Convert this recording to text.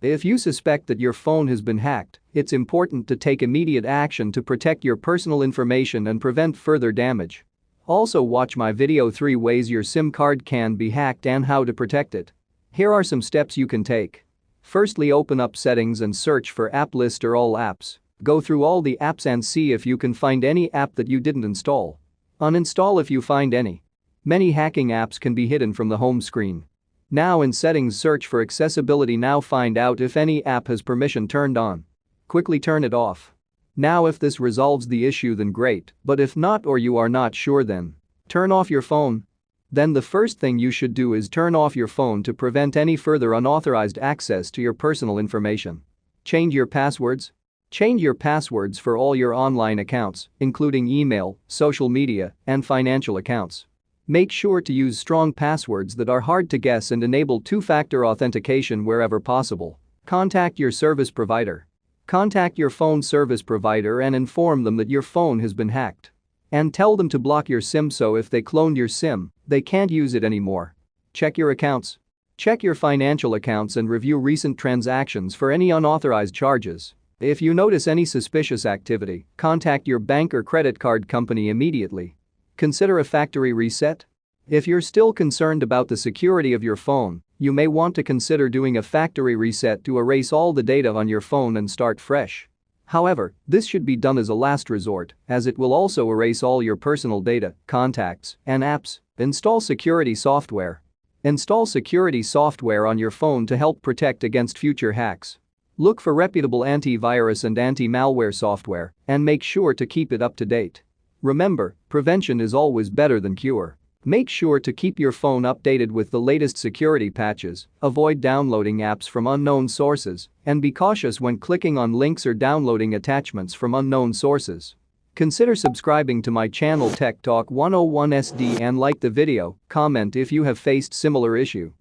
If you suspect that your phone has been hacked, it's important to take immediate action to protect your personal information and prevent further damage. Also, watch my video 3 ways your SIM card can be hacked and how to protect it. Here are some steps you can take. Firstly, open up Settings and search for App List or All Apps. Go through all the apps and see if you can find any app that you didn't install. Uninstall if you find any. Many hacking apps can be hidden from the home screen. Now in Settings, search for Accessibility. Now find out if any app has permission turned on. Quickly turn it off. Now if this resolves the issue, then great, but if not or you are not sure, then turn off your phone. Then the first thing you should do is turn off your phone to prevent any further unauthorized access to your personal information. Change your passwords. Change your passwords for all your online accounts, including email, social media, and financial accounts. Make sure to use strong passwords that are hard to guess and enable two-factor authentication wherever possible. Contact your service provider. Contact your phone service provider and inform them that your phone has been hacked. And tell them to block your SIM so if they cloned your SIM, they can't use it anymore. Check your accounts. Check your financial accounts and review recent transactions for any unauthorized charges. If you notice any suspicious activity, contact your bank or credit card company immediately. Consider a factory reset. If you're still concerned about the security of your phone, you may want to consider doing a factory reset to erase all the data on your phone and start fresh. However, this should be done as a last resort, as it will also erase all your personal data, contacts, and apps. Install security software. Install security software on your phone to help protect against future hacks. Look for reputable antivirus and anti-malware software and make sure to keep it up to date. Remember, prevention is always better than cure. Make sure to keep your phone updated with the latest security patches, avoid downloading apps from unknown sources, and be cautious when clicking on links or downloading attachments from unknown sources. Consider subscribing to my channel Tech Talk 101 SD and like the video, comment if you have faced similar issue.